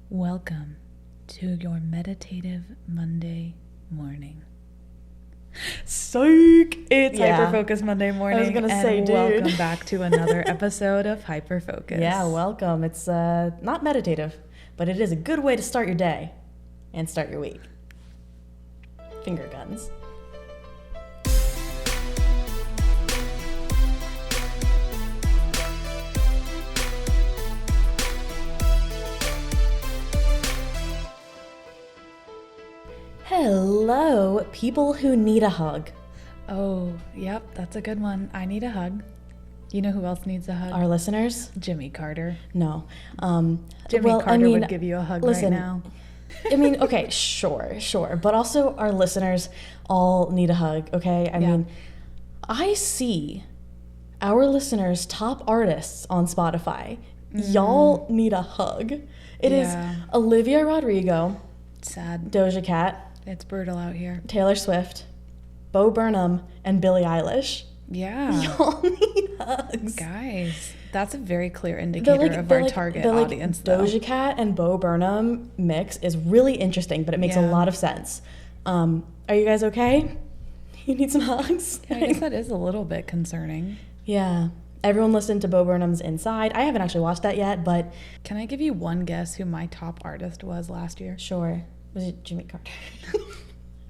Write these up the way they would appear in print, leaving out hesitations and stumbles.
Welcome to your meditative Monday morning. Psych! It's HYPERFOCUS Monday morning. I was gonna say, dude. Welcome back to another episode of HYPERFOCUS. Yeah, welcome. It's not meditative, but it is a good way to start your day and start your week. Finger guns. Hello, people who need a hug. Oh, yep, that's a good one. I need a hug. You know who else needs a hug? Our listeners? Jimmy Carter. No. Jimmy Carter would give you a hug listen, right now. I mean, okay, sure. But also our listeners all need a hug, okay? I mean, I see our listeners' top artists on Spotify. Y'all need a hug. It is Olivia Rodrigo. Sad. Doja Cat. It's brutal out here. Taylor Swift. Bo Burnham and Billie Eilish. Yeah. Y'all need hugs. Guys, that's a very clear indicator of our target audience, though. Doja Cat and Bo Burnham mix is really interesting, but it makes a lot of sense. Are you guys okay? You need some hugs? Yeah, I guess that is a little bit concerning. Yeah. Everyone listened to Bo Burnham's Inside. I haven't actually watched that yet, but... Can I give you one guess who my top artist was last year? Sure. Was it Jimmy Carter?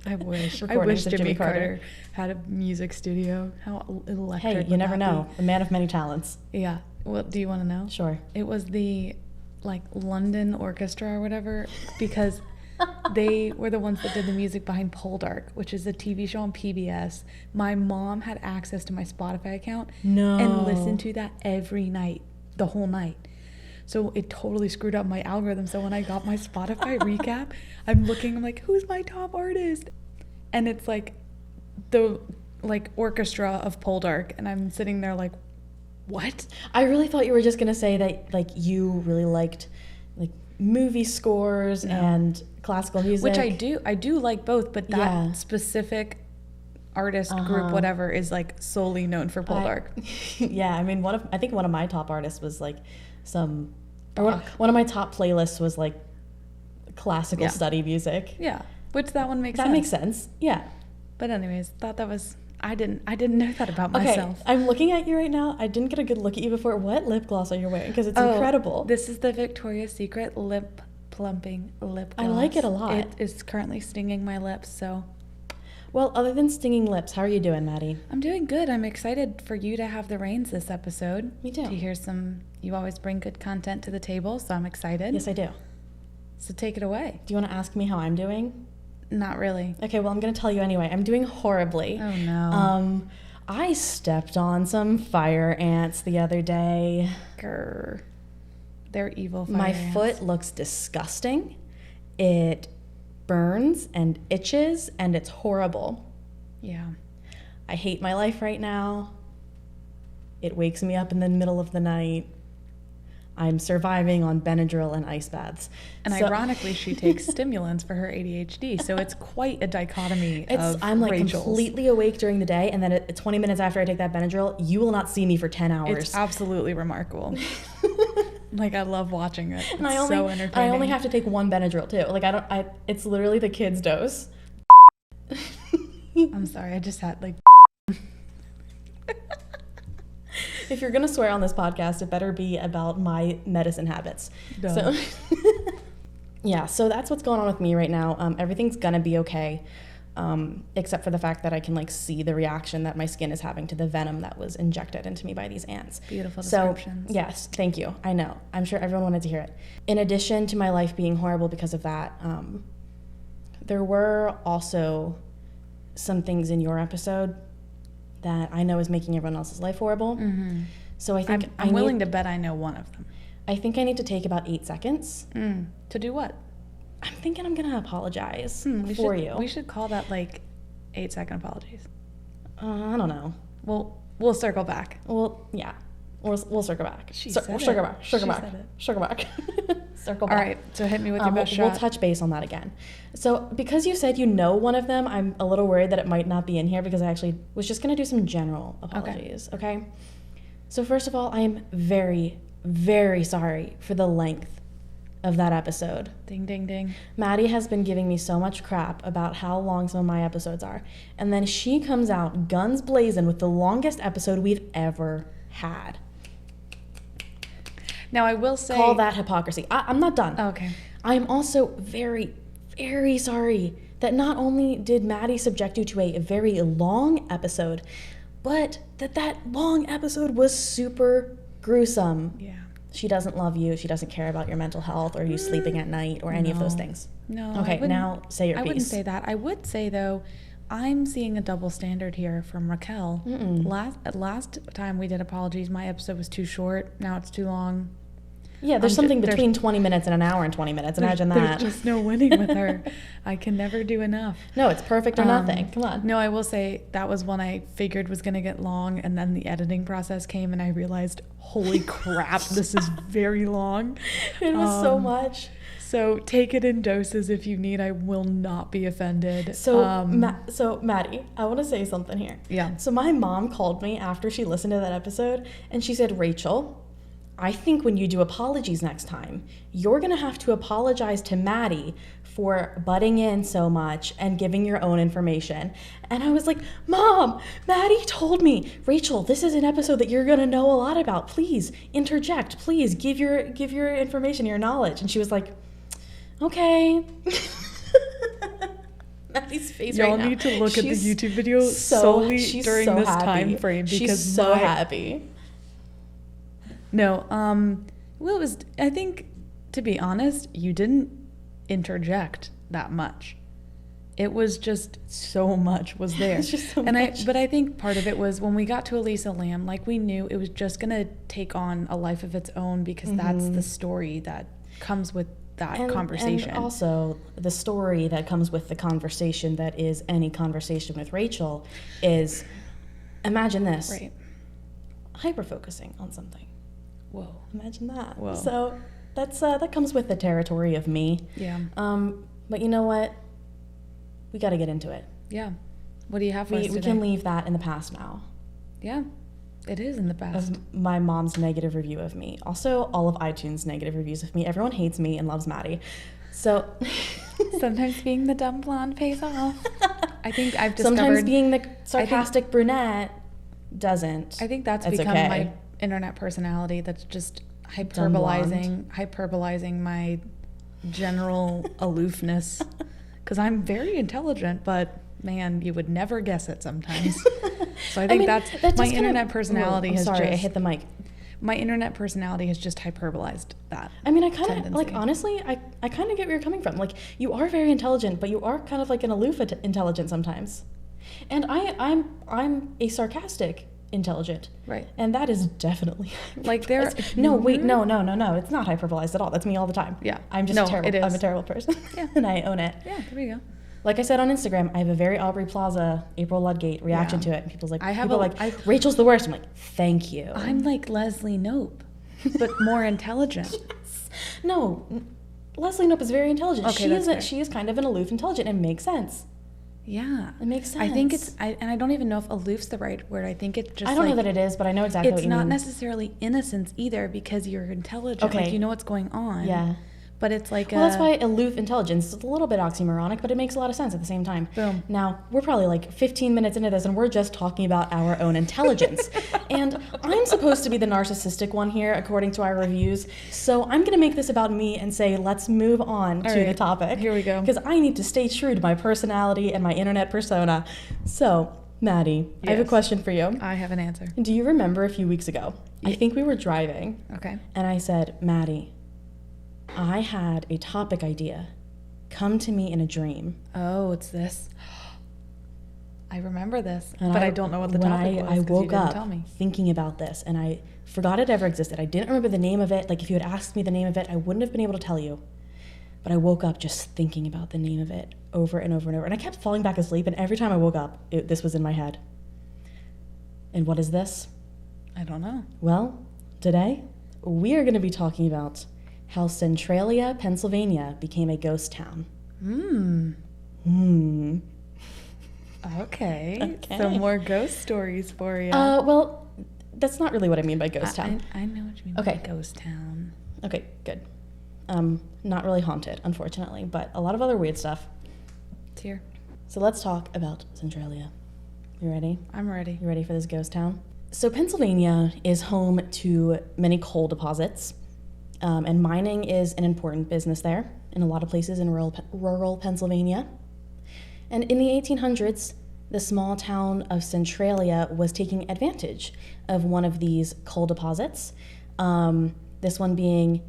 I wish Jimmy Carter had a music studio. How electric. Hey, you never know. A man of many talents. Yeah. Well, do you want to know? Sure. It was the London Orchestra or whatever, because they were the ones that did the music behind Poldark, which is a TV show on PBS. My mom had access to my Spotify account and listened to that every night, the whole night. So it totally screwed up my algorithm. So when I got my Spotify recap, I'm like, who's my top artist? And it's the orchestra of Poldark. And I'm sitting there like, what? I really thought you were just going to say that you really liked movie scores and classical music. Which I do. I do like both, but that specific artist group, whatever, is solely known for Poldark. Yeah, I mean, I think one of my top artists was one of my top playlists was classical study music. Yeah, which that one makes sense. That makes sense. Yeah. But anyways, thought that was I didn't know that about myself. I'm looking at you right now. I didn't get a good look at you before. What lip gloss are you wearing? Because it's incredible. This is the Victoria's Secret lip plumping lip gloss. I like it a lot. It is currently stinging my lips, so. Well, other than stinging lips, how are you doing, Maddie? I'm doing good. I'm excited for you to have the reins this episode. Me too. To hear you always bring good content to the table, so I'm excited. Yes, I do. So take it away. Do you want to ask me how I'm doing? Not really. Okay, well, I'm going to tell you anyway. I'm doing horribly. Oh, no. I stepped on some fire ants the other day. Grr. They're evil fire My ants. foot looks disgusting. It burns and itches, and it's horrible. Yeah. I hate my life right now. It wakes me up in the middle of the night. I'm surviving on Benadryl and ice baths. And ironically, she takes stimulants for her ADHD, so it's quite a dichotomy of I'm Rachel's. Completely awake during the day, and then at 20 minutes after I take that Benadryl, you will not see me for 10 hours. It's absolutely remarkable. I love watching it. It's so entertaining. I only have to take one Benadryl too. It's literally the kid's dose. I'm sorry, I just had If you're gonna swear on this podcast, it better be about my medicine habits. Duh. So yeah, so that's what's going on with me right now. Everything's gonna be okay, except for the fact that I can see the reaction that my skin is having to the venom that was injected into me by these ants. Beautiful descriptions. So yes, thank you. I know. I'm sure everyone wanted to hear it. In addition to my life being horrible because of that, there were also some things in your episode that I know is making everyone else's life horrible. Mm-hmm. So I think I'm willing to bet I know one of them. I think I need to take about 8 seconds. To do what? I'm thinking I'm going to apologize for you. We should call that 8-second apologies. I don't know. We'll circle back. Well, yeah. We'll circle back. Circle back. Circle back. All right, so hit me with your best shot. We'll touch base on that again. So because you said you know one of them, I'm a little worried that it might not be in here because I actually was just going to do some general apologies, okay? So first of all, I am very, very sorry for the length of that episode. Ding, ding, ding. Maddie has been giving me so much crap about how long some of my episodes are. And then she comes out guns blazing with the longest episode we've ever had. Now, I will say... Call that hypocrisy. I'm not done. Okay. I'm also very, very sorry that not only did Maddie subject you to a very long episode, but that long episode was super gruesome. Yeah. She doesn't love you. She doesn't care about your mental health or you sleeping at night or any of those things. No. Okay, now say your piece. I wouldn't say that. I would say, though, I'm seeing a double standard here from Raquel. Last time we did apologies, my episode was too short. Now it's too long. Yeah, there's something between 20 minutes and an hour and 20 minutes. Imagine that. There's just no winning with her. I can never do enough. No, it's perfect or nothing. Come on. No, I will say that was one I figured was going to get long, and then the editing process came, and I realized, holy crap, this is very long. It was so much. So take it in doses if you need. I will not be offended. So, Maddie, I want to say something here. Yeah. So my mom called me after she listened to that episode, and she said, Rachel, I think when you do apologies next time, you're going to have to apologize to Maddie for butting in so much and giving your own information. And I was like, Mom, Maddie told me, Rachel, this is an episode that you're going to know a lot about. Please interject. Please give your information, your knowledge. And she was like, okay. Maddie's face right now. Y'all need to look at the YouTube video solely during this time frame because she's so happy. No, well, it was, I think, to be honest, you didn't interject that much. It was just so much was there. It's just so much. But I think part of it was when we got to Elisa Lam, like we knew it was just going to take on a life of its own because that's the story that comes with that conversation. And also the story that comes with the conversation that is any conversation with Rachel is, imagine this. Right. Hyper-focusing on something. Whoa. Imagine that. Whoa. So that's that comes with the territory of me. Yeah. But you know what? We got to get into it. Yeah. What do you have for us today? We can leave that in the past now. Yeah. It is in the past. Of my mom's negative review of me. Also, all of iTunes' negative reviews of me. Everyone hates me and loves Maddie. So sometimes being the dumb blonde pays off. I think I've discovered. Sometimes being the sarcastic brunette doesn't. I think that's become my internet personality. That's just hyperbolizing my general aloofness. Because I'm very intelligent, but man, you would never guess it sometimes. So I think that's my internet personality has just. Sorry, I hit the mic. My internet personality has just hyperbolized that. I mean, I kind of like, honestly, I kind of get where you're coming from. Like, you are very intelligent, but you are kind of like an aloof intelligent sometimes. And I'm a sarcastic intelligent. Right. And that is definitely like there. No, wait, no. It's not hyperbolized at all. That's me all the time. Yeah. I'm just terrible. I'm a terrible person. Yeah. And I own it. Yeah. There we go. Like I said on Instagram, I have a very Aubrey Plaza, April Ludgate reaction to it. And people's like, Rachel's the worst. I'm like, thank you. I'm like Leslie Knope, but more intelligent. Yes. No, Leslie Knope is very intelligent. Okay, she is kind of an aloof intelligent and makes sense. Yeah. It makes sense. I think and I don't even know if aloof's the right word. I think it's just I don't know that it is, but I know exactly what you mean. It's not necessarily innocence either because you're intelligent. Okay. Like you know what's going on. Yeah. But it's like that's why aloof intelligence is a little bit oxymoronic, but it makes a lot of sense at the same time. Boom. Now, we're probably like 15 minutes into this, and we're just talking about our own intelligence. And I'm supposed to be the narcissistic one here, according to our reviews. So I'm going to make this about me and say, let's move on to the topic. Here we go. Because I need to stay true to my personality and my internet persona. So, Maddie, I have a question for you. I have an answer. Do you remember a few weeks ago? I think we were driving. Okay. And I said, Maddie, I had a topic idea come to me in a dream. Oh, it's this. I remember this, but I don't know what the topic was. I woke up tell me. thinking about this, and I forgot it ever existed. I didn't remember the name of it. Like, if you had asked me the name of it, I wouldn't have been able to tell you. But I woke up just thinking about the name of it over and over and over. And I kept falling back asleep, and every time I woke up, this was in my head. And what is this? I don't know. Well, today, we are going to be talking about how Centralia, Pennsylvania became a ghost town. Okay. Some more ghost stories for you. Well, that's not really what I mean by ghost town. I know what you mean by ghost town. Okay, good. Not really haunted, unfortunately, but a lot of other weird stuff. It's here. So let's talk about Centralia. You ready? I'm ready. You ready for this ghost town? So Pennsylvania is home to many coal deposits, and mining is an important business there in a lot of places in rural Pennsylvania. And in the 1800s, the small town of Centralia was taking advantage of one of these coal deposits. This one being,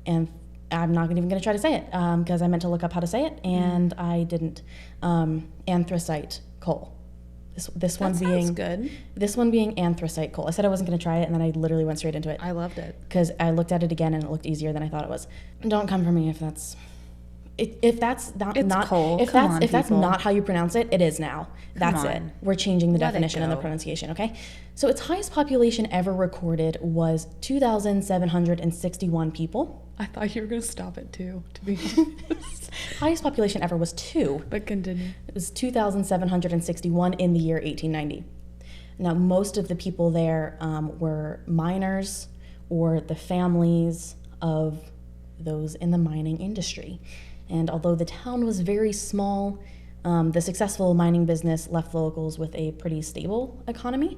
and I'm not even going to try to say it because I meant to look up how to say it, and I didn't. Anthracite coal. This one being good. This one being anthracite coal. I said I wasn't going to try it, and then I literally went straight into it. I loved it because I looked at it again, and it looked easier than I thought it was. Don't come for me if that's not coal. If that's not how you pronounce it, it is now. That's it. We're changing the definition and the pronunciation. Okay. So its highest population ever recorded was 2,761 people. I thought you were going to stop at 2, to be honest. Highest population ever was 2. But continue. It was 2,761 in the year 1890. Now, most of the people there were miners or the families of those in the mining industry. And although the town was very small, the successful mining business left the locals with a pretty stable economy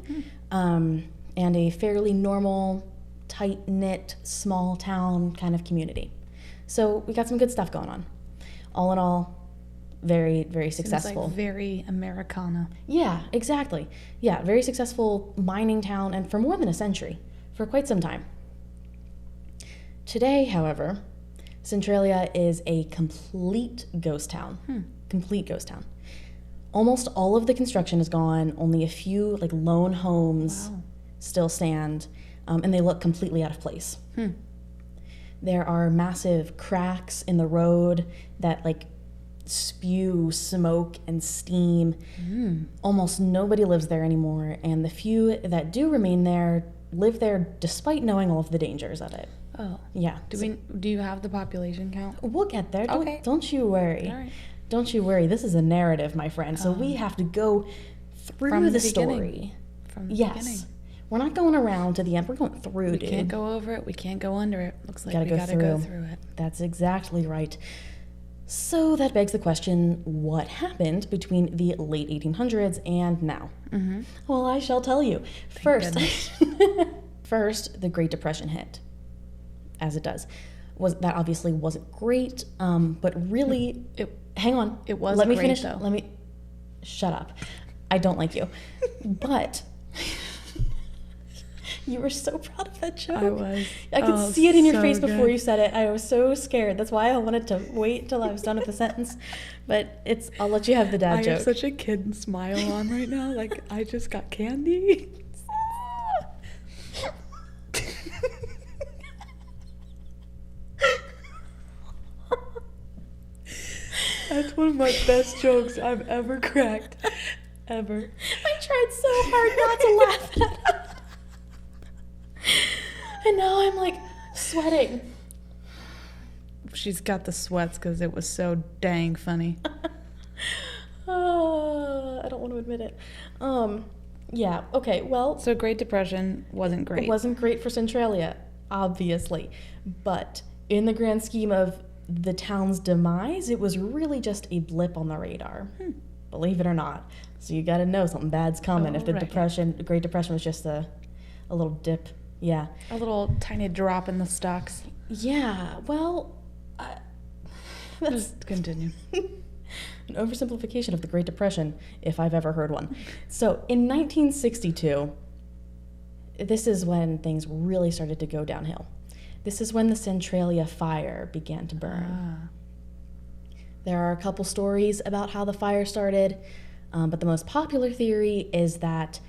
and a fairly normal, tight-knit, small town kind of community. So we got some good stuff going on. All in all, very, very successful. Seems like very Americana. Yeah, exactly. Yeah, very successful mining town, and for more than a century, for quite some time. Today, however, Centralia is a complete ghost town. Complete ghost town. Almost all of the construction is gone. Only a few lone homes still stand, and they look completely out of place. There are massive cracks in the road that spew smoke and steam. Almost nobody lives there anymore, and the few that do remain there live there despite knowing all of the dangers of it. Oh. Yeah. Do you have the population count? We'll get there. Okay. Don't you worry. All right. Don't you worry. This is a narrative, my friend. So we have to go through the story. From the beginning. We're not going around to the end. We're going through, dude. We can't go over it. We can't go under it. Looks like we gotta go through it. That's exactly right. So that begs the question, what happened between the late 1800s and now? Well, I shall tell you. First, the Great Depression hit. As it does. That obviously wasn't great, but really, hang on. It was Let me great, finish. though. Shut up. I don't like you. But you were so proud of that joke. I was. I could see it in your face before you said it. I was so scared. That's why I wanted to wait till I was done with the sentence. But I'll let you have the dad joke. I have such a kid smile on right now. I just got candy. That's one of my best jokes I've ever cracked. Ever. I tried so hard not to laugh at it. And now I'm sweating. She's got the sweats because it was so dang funny. I don't want to admit it. Yeah, okay, well. So Great Depression wasn't great. It wasn't great for Centralia, obviously. But in the grand scheme of the town's demise, it was really just a blip on the radar. Believe it or not. So you got to know something bad's coming. If the Great Depression was just a little dip. Yeah. A little tiny drop in the stocks. Yeah, well, Just continue. An oversimplification of the Great Depression, if I've ever heard one. So in 1962, this is when things really started to go downhill. This is when the Centralia fire began to burn. There are a couple stories about how the fire started, but the most popular theory is that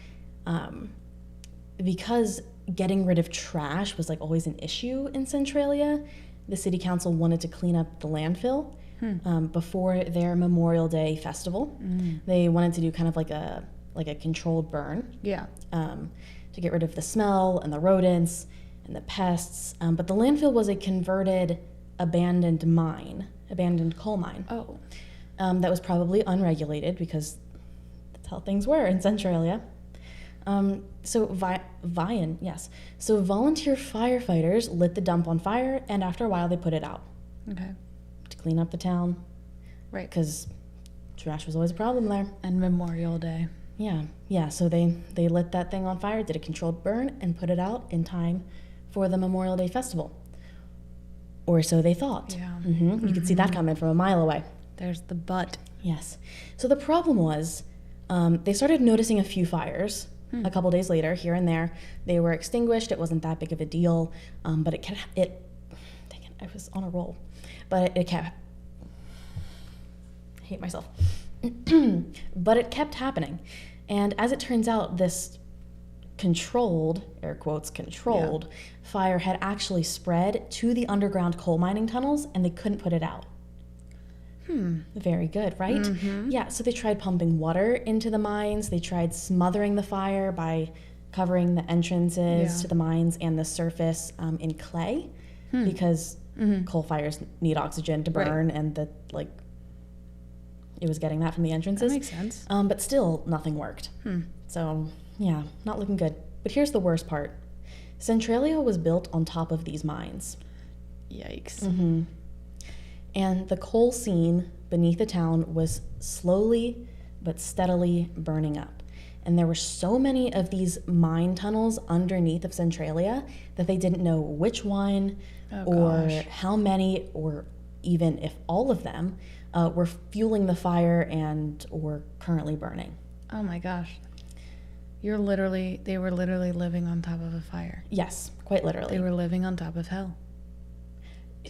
because getting rid of trash was always an issue in Centralia, the city council wanted to clean up the landfill before their Memorial Day festival. They wanted to do kind of like a controlled burn. Yeah. To get rid of the smell and the rodents and the pests. But the landfill was a converted abandoned coal mine. Oh. That was probably unregulated because that's how things were in Centralia. So volunteer firefighters lit the dump on fire, and after a while they put it out. Okay. to clean up the town. Right. Because trash was always a problem there. And Memorial Day. Yeah. So they lit that thing on fire, did a controlled burn, and put it out in time for the Memorial Day festival. Or so they thought. Yeah. You could see that coming from a mile away. There's the but. Yes. So the problem was they started noticing a few fires a couple days later, here and there. They were extinguished. It wasn't that big of a deal. But dang it, I was on a roll. But it kept... I hate myself. But it kept happening. And as it turns out, this controlled, air quotes, controlled fire had actually spread to the underground coal mining tunnels, and they couldn't put it out. Very good, right? Yeah, so they tried pumping water into the mines. They tried smothering the fire by covering the entrances to the mines and the surface in clay, because coal fires need oxygen to burn, and it was getting that from the entrances. That makes sense. But still, nothing worked. So, yeah, not looking good. But here's the worst part. Centralia was built on top of these mines. Yikes. And the coal seam beneath the town was slowly but steadily burning up. And there were so many of these mine tunnels underneath of Centralia that they didn't know which one how many, or even if all of them were fueling the fire and or currently burning. Oh my gosh. They were literally living on top of a fire. Yes, quite literally. They were living on top of hell.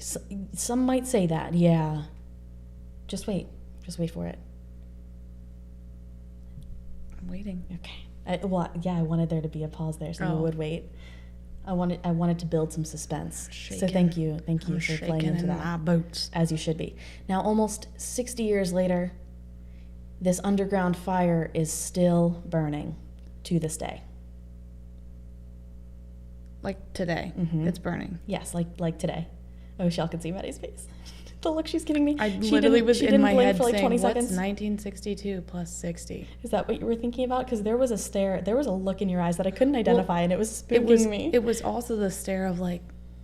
Some might say that, yeah. Just wait for it. I'm waiting. Okay. I wanted there to be a pause there, so you would wait. I wanted to build some suspense. So thank you for playing into that. My boots. As you should be. Now, almost 60 years later, this underground fire is still burning to this day. Like today, it's burning. Yes, like today. I wish y'all could see Maddie's face. The look she's giving me. I literally was in my head for like saying, 20 what's seconds. 1962 plus 60? Is that what you were thinking about? Because there was a stare, there was a look in your eyes that I couldn't identify, and it was spooking me. It was also the stare of like,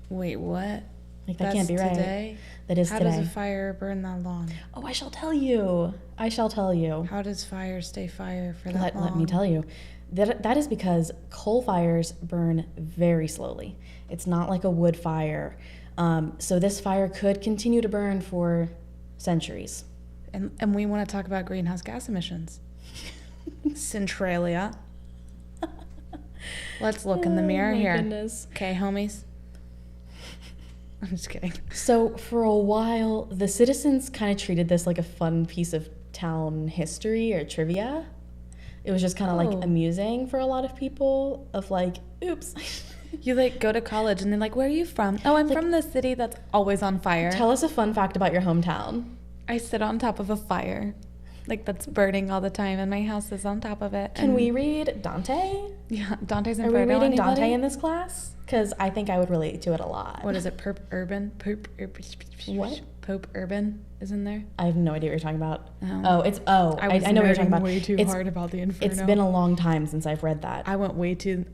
wait, what? Like, that can't be right. Today? That is How today. does a fire burn that long? Oh, I shall tell you. How does fire stay fire for that long? Let me tell you. That is because coal fires burn very slowly. It's not like a wood fire. So this fire could continue to burn for centuries. And we want to talk about greenhouse gas emissions. Centralia. Let's look in the mirror here. Goodness. Okay, homies. I'm just kidding. So for a while, the citizens kind of treated this like a fun piece of town history or trivia. It was just kind of like amusing for a lot of people of like, oops. You like go to college and they're like, where are you from? Oh, I'm from the city that's always on fire. Tell us a fun fact about your hometown. I sit on top of a fire. Like that's burning all the time and my house is on top of it. Can we read Dante? Yeah, Dante's Are we Inferno. reading Dante in this class? Because I think I would relate to it a lot. What is it? Pope Urban? What? Pope Urban is in there? I have no idea what you're talking about. Oh. I know what you're talking about. Way too hard about the Inferno. It's been a long time since I've read that. I went way too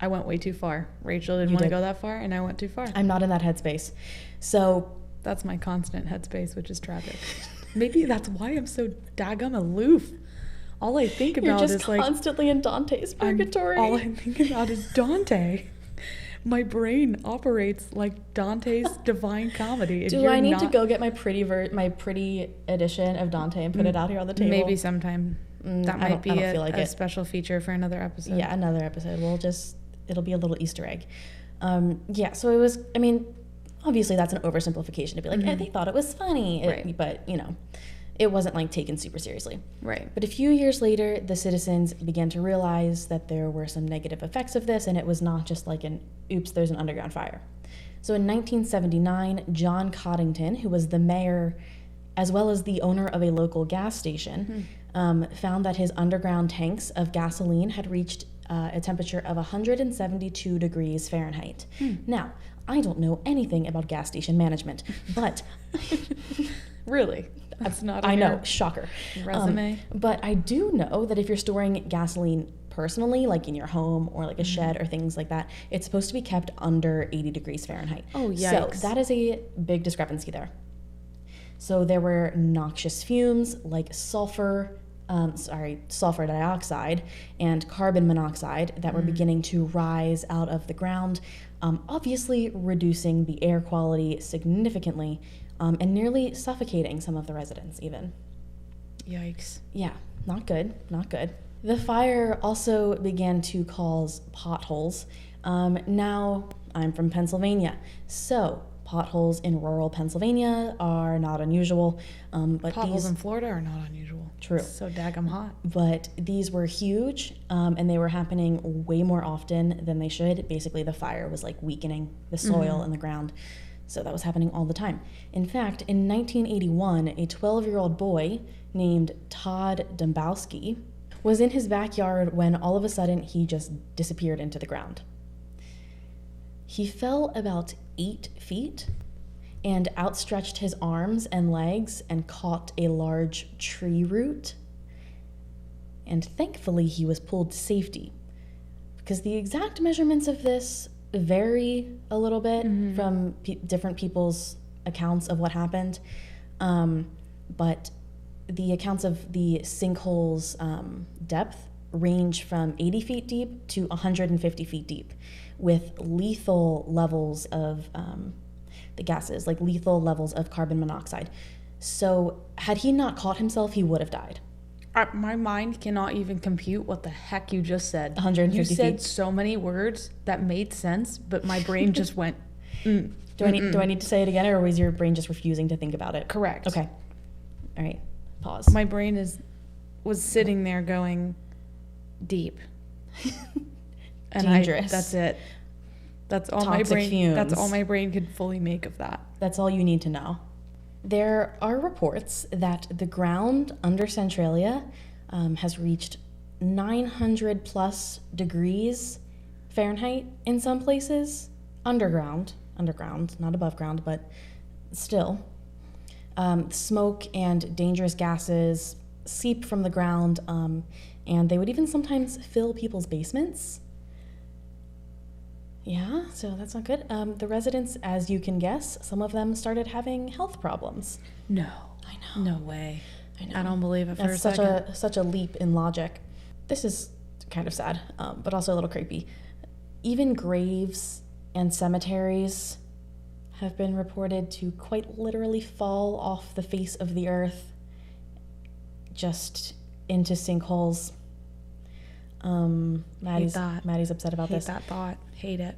far. Rachel didn't want to go that far, and I went too far. I'm not in that headspace. So that's my constant headspace, which is tragic. Maybe that's why I'm so daggum aloof. All I think about is like constantly in Dante's purgatory. All I think about is Dante. My brain operates like Dante's Divine Comedy. Do I need to go get my pretty edition of Dante and put it out here on the table? Maybe sometime. That might be a special feature for another episode. Yeah, another episode. It'll be a little Easter egg. So it was, obviously that's an oversimplification to be like, they thought it was funny. Right. But, it wasn't like taken super seriously. Right. But a few years later, the citizens began to realize that there were some negative effects of this, and it was not just like there's an underground fire. So in 1979, John Coddington, who was the mayor as well as the owner of a local gas station, found that his underground tanks of gasoline had reached a temperature of 172 degrees Fahrenheit. Now, I don't know anything about gas station management, but... Really? That's not I know, shocker. Resume. But I do know that if you're storing gasoline personally, like in your home or like a shed or things like that, it's supposed to be kept under 80 degrees Fahrenheit. Oh, yikes. So that is a big discrepancy there. So there were noxious fumes like sulfur dioxide and carbon monoxide that were beginning to rise out of the ground, obviously reducing the air quality significantly, and nearly suffocating some of the residents even. Yikes. Yeah, not good, not good. The fire also began to cause potholes. Now, I'm from Pennsylvania, so potholes in rural Pennsylvania are not unusual. But Potholes in Florida are not unusual. True. It's so daggum hot. But these were huge, and they were happening way more often than they should. Basically, the fire was like weakening the soil and the ground. So that was happening all the time. In fact, in 1981, a 12-year-old boy named Todd Dombowski was in his backyard when all of a sudden he just disappeared into the ground. He fell about 8 feet and outstretched his arms and legs and caught a large tree root. And thankfully, he was pulled to safety, because the exact measurements of this vary a little bit from different people's accounts of what happened. But the accounts of the sinkhole's depth range from 80 feet deep to 150 feet deep, with lethal levels of the gases, like lethal levels of carbon monoxide. So had he not caught himself, he would have died. My mind cannot even compute what the heck you just said. 150 You said feet. so many words that made sense, but my brain just went, Do I need to say it again, or was your brain just refusing to think about it? correct. Okay. All right. Pause. My brain was sitting there going deep. And Dangerous. that's it. That's all Toxic my brain. fumes. That's all my brain could fully make of that. That's all you need to know. There are reports that the ground under Centralia has reached 900 plus degrees Fahrenheit in some places. Underground, not above ground, but still. Smoke and dangerous gases seep from the ground, and they would even sometimes fill people's basements. Yeah, so that's not good. The residents, as you can guess, some of them started having health problems. No. I know. No way. I know. I don't believe it for That's a second. such a leap in logic. This is kind of sad, but also a little creepy. Even graves and cemeteries have been reported to quite literally fall off the face of the earth, just into sinkholes. Maddie's upset about Hate this. that thought. Hate it.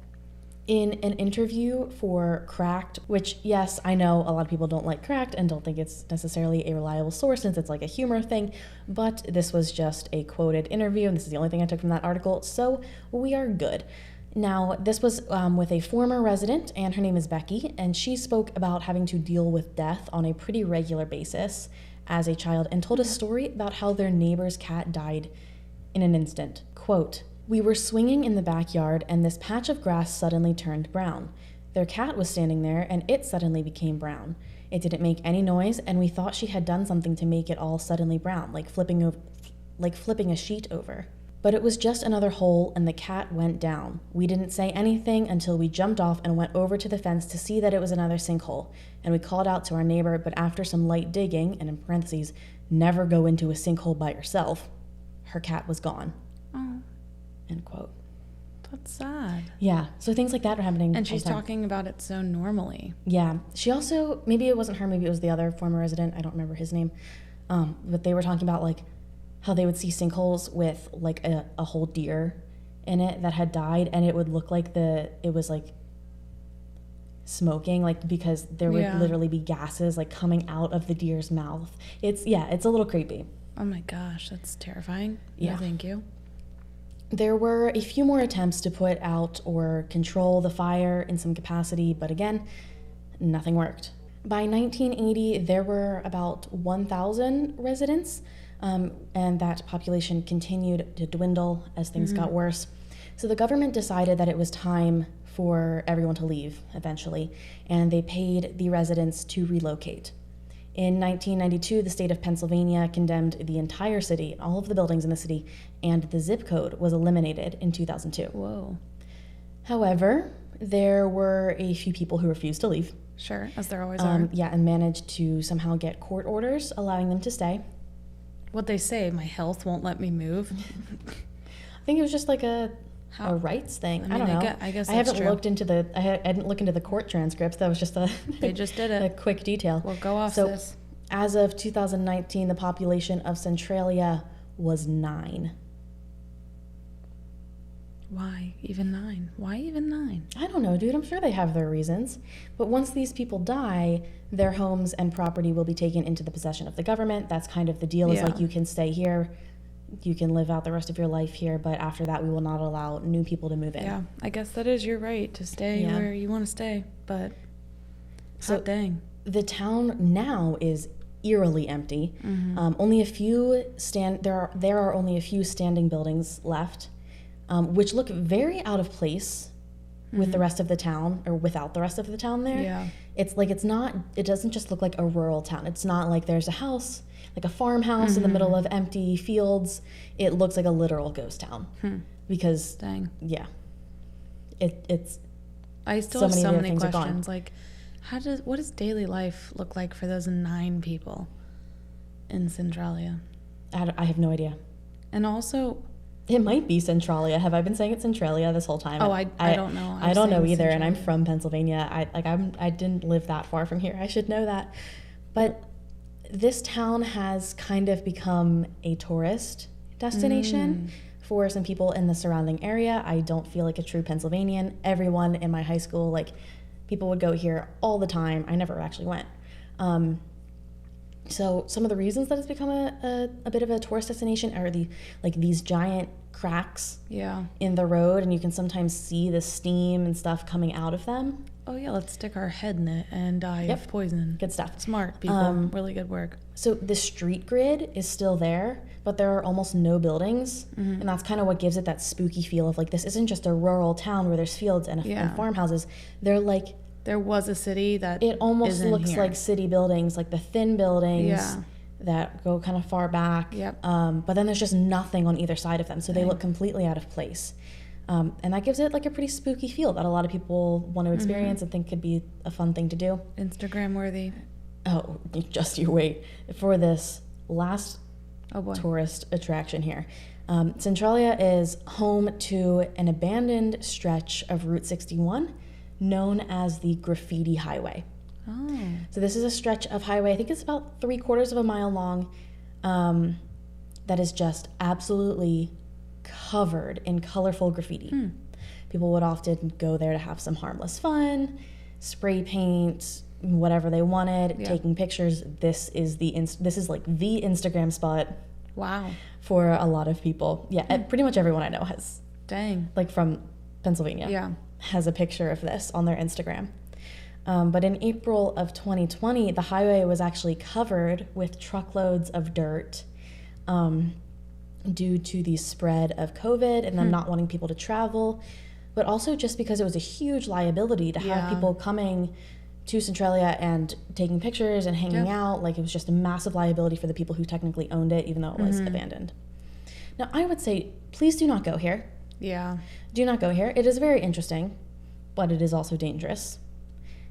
In an interview for Cracked, which, yes, I know a lot of people don't like Cracked and don't think it's necessarily a reliable source since it's like a humor thing, but this was just a quoted interview, and this is the only thing I took from that article, so we are good. Now, this was with a former resident, and her name is Becky, and she spoke about having to deal with death on a pretty regular basis as a child, and told a story about how their neighbor's cat died in an instant. Quote, "We were swinging in the backyard and this patch of grass suddenly turned brown. Their cat was standing there and it suddenly became brown. It didn't make any noise and we thought she had done something to make it all suddenly brown, like flipping a sheet over. But it was just another hole and the cat went down. We didn't say anything until we jumped off and went over to the fence to see that it was another sinkhole. And we called out to our neighbor, but after some light digging, and in parentheses, never go into a sinkhole by yourself, her cat was gone." Oh, End quote. that's sad. Yeah, so things like that are happening. And all she's the time. talking about it so normally. Yeah, she also, maybe it wasn't her, maybe it was the other former resident, I don't remember his name, but they were talking about like how they would see sinkholes with like a whole deer in it that had died, and it would look like it was like smoking, like because there would literally be gases like coming out of the deer's mouth. It's a little creepy. Oh my gosh, that's terrifying. Yeah. No, thank you. There were a few more attempts to put out or control the fire in some capacity, but again, nothing worked. By 1980, there were about 1,000 residents, and that population continued to dwindle as things got worse. So the government decided that it was time for everyone to leave eventually, and they paid the residents to relocate. In 1992, the state of Pennsylvania condemned the entire city, all of the buildings in the city, and the zip code was eliminated in 2002. Whoa. However, there were a few people who refused to leave, Sure, as there always are. Yeah, and managed to somehow get court orders allowing them to stay. What'd they say? My health won't let me move? I think it was just like a rights thing. I don't know. I guess I haven't looked into I didn't look into the court transcripts. That was just they just did it. A quick detail. Well, go off this. As of 2019, the population of Centralia was 9. Why even 9? Why even 9? I don't know, dude. I'm sure they have their reasons. But once these people die, their homes and property will be taken into the possession of the government. That's kind of the deal. Is like, you can stay here, you can live out the rest of your life here, but after that, we will not allow new people to move in. Yeah, I guess that is your right to stay where you want to stay. But so dang, the town now is eerily empty. Only a few there are only a few standing buildings left. Which look very out of place with the rest of the town, or without the rest of the town there. Yeah. It doesn't just look like a rural town. It's not like there's a house, like a farmhouse in the middle of empty fields. It looks like a literal ghost town. Because, dang. Yeah. It's I still have so many questions. Like, what does daily life look like for those 9 people in Centralia? I have no idea. And also, it might be Centralia. Have I been saying it's Centralia this whole time? Oh, I don't know. I don't know either, Centralia. And I'm from Pennsylvania. I didn't live that far from here. I should know that. But this town has kind of become a tourist destination for some people in the surrounding area. I don't feel like a true Pennsylvanian. Everyone in my high school, like, people would go here all the time. I never actually went. So some of the reasons that it's become a bit of a tourist destination are these giant cracks in the road, and you can sometimes see the steam and stuff coming out of them. Oh yeah, let's stick our head in it and die of poison. Good stuff. Smart people. Really good work. So the street grid is still there, but there are almost no buildings, and that's kind of what gives it that spooky feel of like, this isn't just a rural town where there's fields and farmhouses. They're like, there was a city that it almost looks here. like city buildings, like the thin buildings that go kind of far back. But then there's just nothing on either side of them, so they look completely out of place. And that gives it like a pretty spooky feel that a lot of people want to experience and think could be a fun thing to do. Instagram worthy. Oh, just you wait for this last tourist attraction here. Centralia is home to an abandoned stretch of Route 61 known as the Graffiti Highway. Oh. So this is a stretch of highway, I think it's about 3/4 of a mile long, that is just absolutely covered in colorful graffiti. People would often go there to have some harmless fun, spray paint, whatever they wanted, taking pictures. This is like the Instagram spot. Wow. For a lot of people. Yeah, pretty much everyone I know has. Dang. Like from Pennsylvania. Yeah. Has a picture of this on their Instagram. But in April of 2020, the highway was actually covered with truckloads of dirt due to the spread of COVID and them not wanting people to travel, but also just because it was a huge liability to have people coming to Centralia and taking pictures and hanging out. Like, it was just a massive liability for the people who technically owned it, even though it was abandoned. Now, I would say, please do not go here. Yeah. Do not go here. It is very interesting, but it is also dangerous.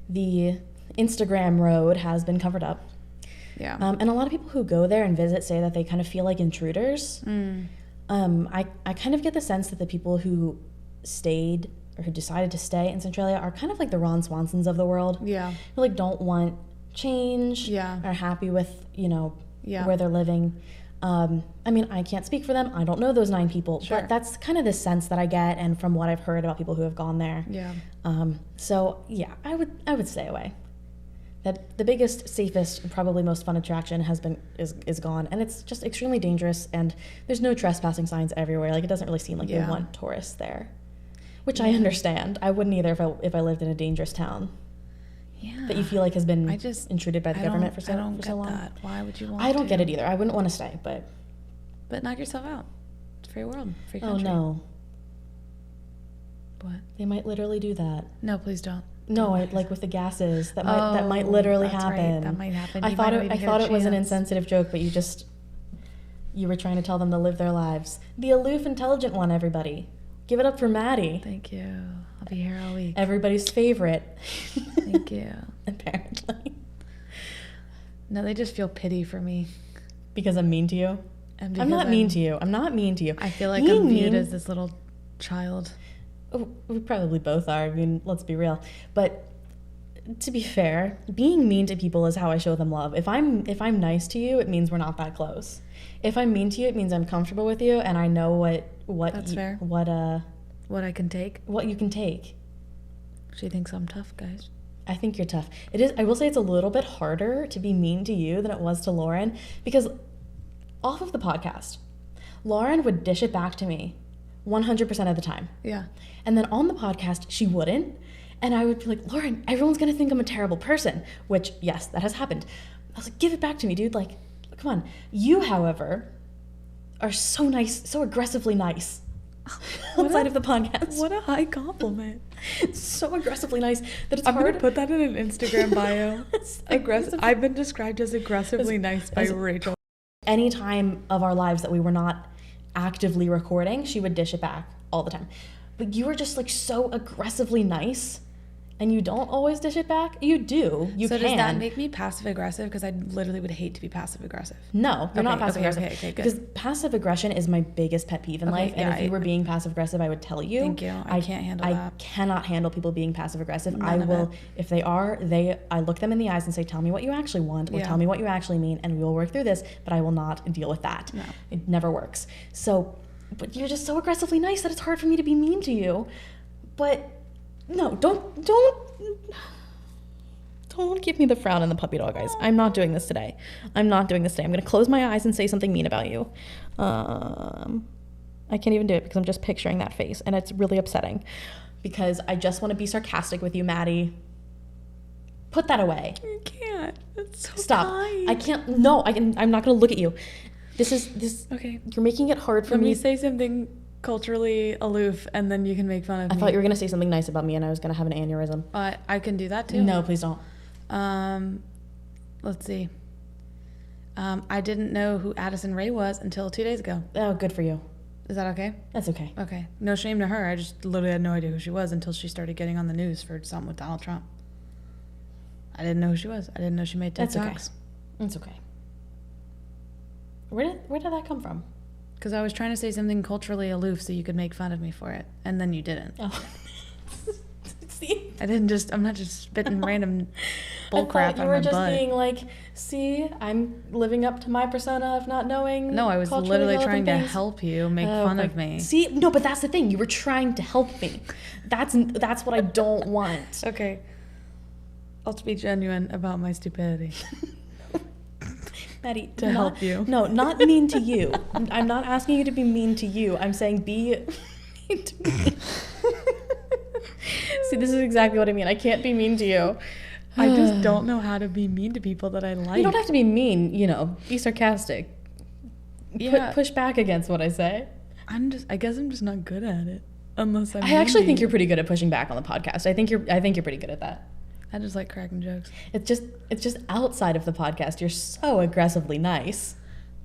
The Instagram road has been covered up. Yeah. And a lot of people who go there and visit say that they kind of feel like intruders. I kind of get the sense that the people who stayed or who decided to stay in Centralia are kind of like the Ron Swansons of the world. Yeah. Who like don't want change. Yeah. Are happy with, where they're living. I mean, I can't speak for them. I don't know those 9 people, but that's kind of the sense that I get, and from what I've heard about people who have gone there. Yeah. So yeah, I would stay away. That the biggest, safest, and probably most fun attraction is gone, and it's just extremely dangerous. And there's no trespassing signs everywhere. Like, it doesn't really seem like they want tourists there, which I understand. I wouldn't either if I lived in a dangerous town. Yeah. That you feel like has been intruded by the government for so long. I don't get that. Why would you want I don't get it either. I wouldn't want to stay, but knock yourself out. It's a free world, free country. Oh no. What? They might literally do that. No, please don't. No, like with the gases. That might literally happen. Right. That might happen. I thought it was an insensitive joke, but you were trying to tell them to live their lives. The aloof, intelligent one, everybody. Give it up for Maddie. Thank you. I'll be here all week. Everybody's favorite. Thank you. apparently. No, they just feel pity for me. Because I'm mean to you? And I'm not mean to you. I'm not mean to you. I feel like I'm viewed as this little child. Oh, we probably both are. I mean, let's be real. But to be fair, being mean to people is how I show them love. If I'm nice to you, it means we're not that close. If I'm mean to you, it means I'm comfortable with you and I know what That's fair. What I can take. What you can take. She thinks I'm tough, guys. I think you're tough. It is. I will say it's a little bit harder to be mean to you than it was to Lauren, because off of the podcast, Lauren would dish it back to me 100% of the time. Yeah. And then on the podcast, she wouldn't. And I would be like, Lauren, everyone's going to think I'm a terrible person, which, yes, that has happened. I was like, give it back to me, dude. Like, come on. You, however, are so nice, so aggressively nice outside of the podcast. What a high compliment. So aggressively nice that it's I'm hard. going to put that in an Instagram bio. I've been described as aggressively nice by Rachel. Any time of our lives that we were not actively recording, she would dish it back all the time. But you were just like so aggressively nice, and you don't always dish it back. You do. You can. So does that make me passive aggressive? Because I literally would hate to be passive aggressive. No, you're not passive aggressive. Okay, good. Because passive aggression is my biggest pet peeve in life. And if you were being passive aggressive, I would tell you. Thank you. I can't handle that. I cannot handle people being passive aggressive. None of it. If they are, I look them in the eyes and say, tell me what you actually want, or tell me what you actually mean, and we will work through this, but I will not deal with that. No. It never works. So, but you're just so aggressively nice that it's hard for me to be mean to you. But no, don't give me the frown and the puppy dog eyes. I'm not doing this today. I'm going to close my eyes and say something mean about you. I can't even do it because I'm just picturing that face, and it's really upsetting because I just want to be sarcastic with you, Maddie. Put that away. I can't. It's so Stop. kind. I can't. No, I'm not going to look at you. This. Okay. You're making it hard for Let me. me say something culturally aloof, and then you can make fun of me. I thought you were going to say something nice about me, and I was going to have an aneurysm. I can do that too. No, please don't. Let's see. I didn't know who Addison Rae was until 2 days ago. Oh, good for you. Is that okay? That's okay. Okay. No shame to her. I just literally had no idea who she was until she started getting on the news for something with Donald Trump. I didn't know who she was. I didn't know she made TikToks. That's okay. It's okay. Where did that come from? Because I was trying to say something culturally aloof so you could make fun of me for it, and then you didn't. Oh. See? I'm not just spitting random bullcrap on my butt. You were just being like, see, I'm living up to my persona of not knowing. No, I was literally trying to help you make fun of me. See, no, but that's the thing. You were trying to help me. That's what I don't want. Okay. I'll be genuine about my stupidity. Maddie, to help you. No, not mean to you. I'm not asking you to be mean to you. I'm saying be mean to me. See, this is exactly what I mean. I can't be mean to you. I just don't know how to be mean to people that I like. You don't have to be mean, be sarcastic. Yeah. Push back against what I say. I guess I'm just not good at it. Unless I'm I actually think you're pretty good at pushing back on the podcast. I think you're pretty good at that. I just like cracking jokes. It's just outside of the podcast. You're so aggressively nice.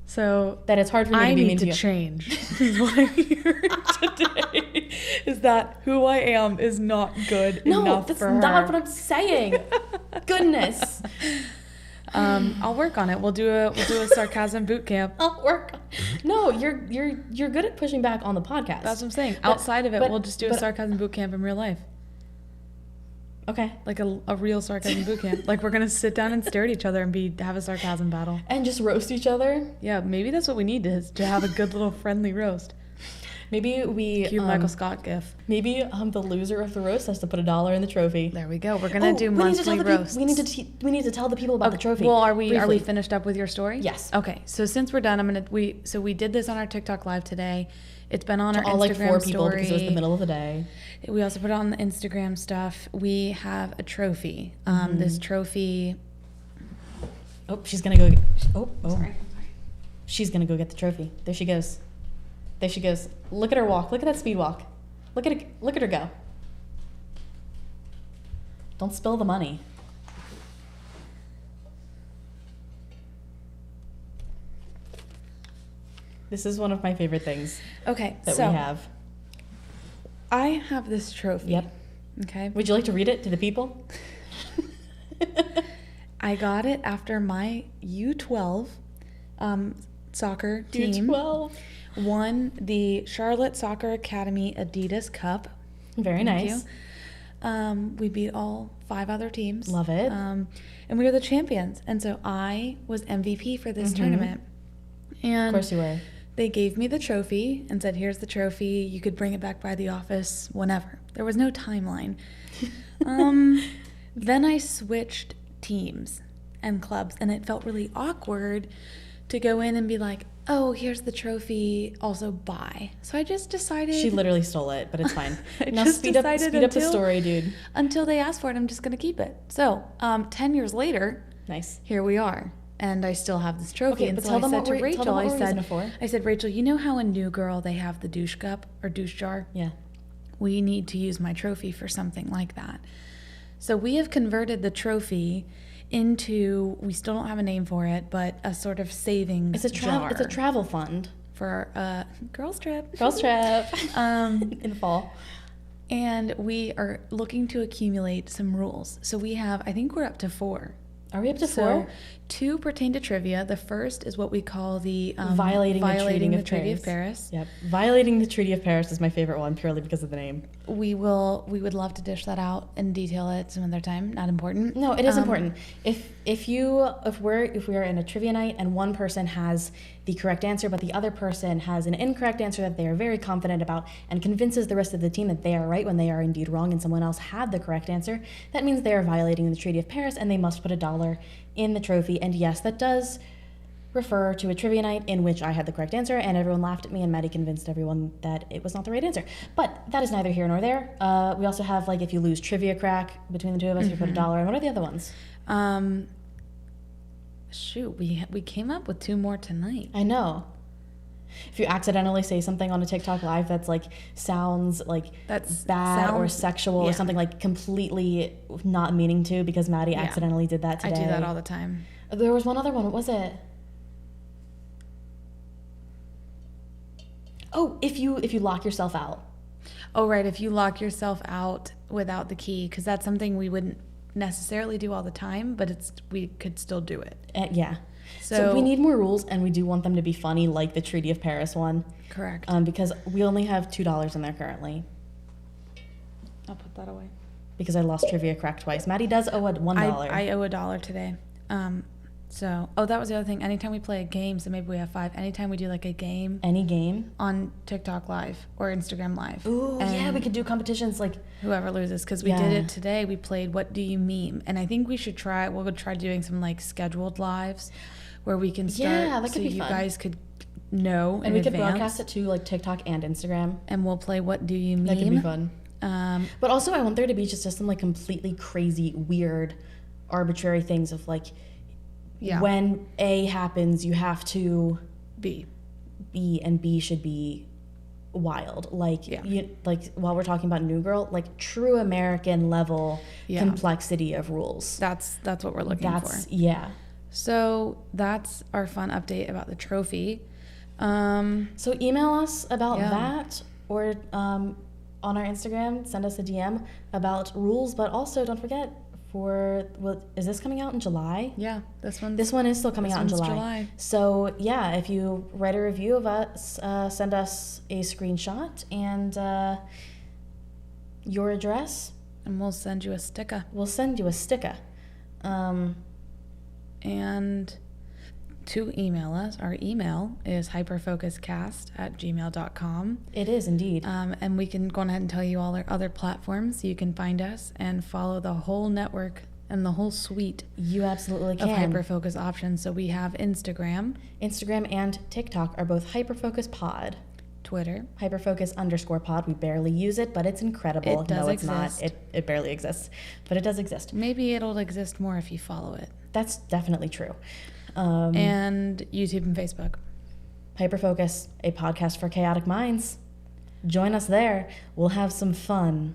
So that it's hard for me to be mean to you. I need to change. Is what I'm hearing today. Is that who I am is not good enough for her. No, that's not what I'm saying. Goodness. I'll work on it. We'll do a sarcasm boot camp. I'll work. No, you're good at pushing back on the podcast. That's what I'm saying. Outside of it, we'll just do a sarcasm boot camp in real life. Okay. Like a real sarcasm boot camp. Like we're gonna sit down and stare at each other and have a sarcasm battle. And just roast each other? Yeah, maybe that's what we need to have a good little friendly roast. Maybe we cute Michael Scott gif. Maybe the loser of the roast has to put $1 in the trophy. There we go. We're gonna do monthly roasts. We need to tell the people about the trophy. Well, are we finished up with your story? Yes. Okay. So since we're done, we did this on our TikTok live today. It's been on our Instagram like 4 people story. Because it was the middle of the day. We also put it on the Instagram stuff. We have a trophy. This trophy. Oh, she's gonna go. Sorry. She's gonna go get the trophy. There she goes. Look at her walk. Look at that speed walk. Look at her go. Don't spill the money. This is one of my favorite things. Okay, that we have. I have this trophy. Yep. Okay. Would you like to read it to the people? I got it after my U12 soccer team U12. won the Charlotte Soccer Academy Adidas Cup. Very Thank nice. you. We beat all 5 other teams. Love it. And we were the champions. And so I was MVP for this tournament. And Of course you were. they gave me the trophy and said, here's the trophy. You could bring it back by the office whenever. There was no timeline. Then I switched teams and clubs, and it felt really awkward to go in and be like, oh, here's the trophy, also bye. So I just decided... She literally stole it, but it's fine. Now just speed up decided the story, dude. Until they asked for it, I'm just going to keep it. So 10 years later, Nice. here we are. And I still have this trophy. Okay, and but so tell I them said what to we're- tell Rachel, them what I we're using it said, for. I said, Rachel, you know how in New Girl they have the douche cup or douche jar? Yeah. We need to use my trophy for something like that. So we have converted the trophy into, we still don't have a name for it, but a sort of savings jar. It's a travel fund. For a girls trip. Girls trip. In the fall. And we are looking to accumulate some rules. So we have, I think we're up to 4. Are we up to So 4? 2 pertain to trivia. The first is what we call the Violating the Treaty of Paris. Yep. Violating the Treaty of Paris is my favorite one purely because of the name. We would love to dish that out and detail it some other time. Not important. No, it is important. If we are in a trivia night and one person has the correct answer, but the other person has an incorrect answer that they are very confident about and convinces the rest of the team that they are right when they are indeed wrong and someone else had the correct answer, that means they are violating the Treaty of Paris and they must put $1 in the trophy. And yes, that does refer to a trivia night in which I had the correct answer and everyone laughed at me and Maddie convinced everyone that it was not the right answer. But that is neither here nor there. We also have, like, if you lose trivia crack between the two of us, you put $1. And what are the other ones? Shoot, we came up with 2 more tonight. I know. If you accidentally say something on a TikTok live that's like sounds like bad or sexual or something, like completely not meaning to, because Maddie accidentally did that today. I do that all the time. There was one other one. What was it? Oh, if you lock yourself out. Oh, right. If you lock yourself out without the key, because that's something we wouldn't necessarily do all the time, but we could still do it. Yeah. So we need more rules, and we do want them to be funny, like the Treaty of Paris one. Correct. Because we only have $2 in there currently. I'll put that away. Because I lost trivia crack twice. Maddie does owe $1. I owe $1 today. That was the other thing. Anytime we play a game, so maybe we have 5. Anytime we do like a game. Any game. On TikTok Live or Instagram Live. Ooh, yeah, we could do competitions like. Whoever loses, because we did it today. We played What Do You Meme? And I think we'll try doing some like scheduled lives where we can start. Yeah, that could be fun. You guys could know and we could advance. broadcast it to like TikTok and Instagram. And we'll play What Do You Meme? That could be fun. But also I want there to be just some like completely crazy, weird, arbitrary things of like, when A happens, you have to B, and B should be wild. Like, like while we're talking about New Girl, like true American level complexity of rules. That's what we're looking for. Yeah. So that's our fun update about the trophy. So email us about that, or on our Instagram, send us a DM about rules. But also, don't forget, is this coming out in July? Yeah, this one is still coming out in July. So yeah, if you write a review of us, send us a screenshot and your address, and we'll send you a sticker. And to email us, our email is hyperfocuscast@gmail.com. It is indeed. And we can go ahead and tell you all our other platforms. You can find us and follow the whole network and the whole suite. You absolutely can. Of Hyperfocus options. So we have Instagram. Instagram and TikTok are both Hyperfocus Pod. Twitter. Hyperfocus_pod. We barely use it, but it's incredible. It does exist. Not. It barely exists, but it does exist. Maybe it'll exist more if you follow it. That's definitely true. And YouTube and Facebook. Hyperfocus, a podcast for chaotic minds. Join us there. We'll have some fun.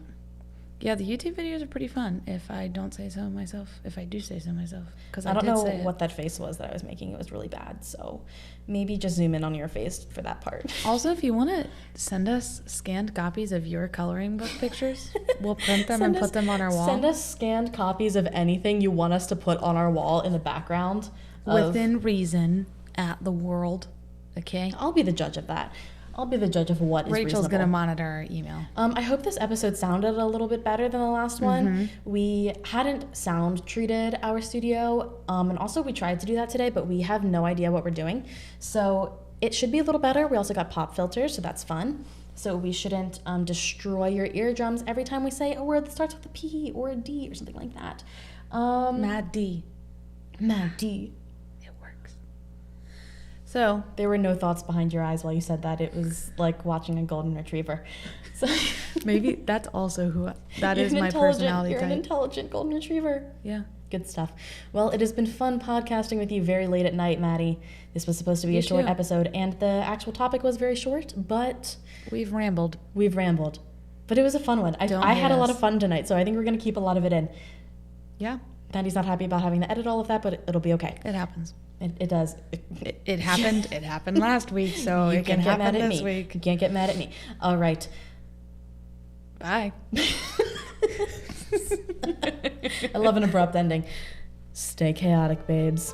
Yeah, the YouTube videos are pretty fun, if I don't say so myself. If I do say so myself. Because I don't did know say what that face was that I was making. It was really bad. So maybe just zoom in on your face for that part. Also, if you want to send us scanned copies of your coloring book pictures, we'll print them and put them on our wall. Send us scanned copies of anything you want us to put on our wall in the background. Within reason, at the world. Okay? I'll be the judge of that. I'll be the judge of what is Rachel's reasonable. going to monitor our email. I hope this episode sounded a little bit better than the last one. We hadn't sound treated our studio, and also we tried to do that today, but we have no idea what we're doing. So it should be a little better. We also got pop filters, so that's fun. So we shouldn't destroy your eardrums every time we say a word that starts with a P or a D or something like that. Mad D. Mad D. So there were no thoughts behind your eyes while you said that. It was like watching a golden retriever. So maybe that's also that is my personality type. You're an intelligent golden retriever. Yeah. Good stuff. Well, it has been fun podcasting with you very late at night, Maddie. This was supposed to be a short episode, and the actual topic was very short, but we've rambled. But it was a fun one. I had a lot of fun tonight, so I think we're going to keep a lot of it in. Yeah. Maddie's not happy about having to edit all of that, but it'll be okay. It happens. It does. It happened. It happened last week, so it can happen this week. You can't get mad at me. All right. Bye. I love an abrupt ending. Stay chaotic, babes.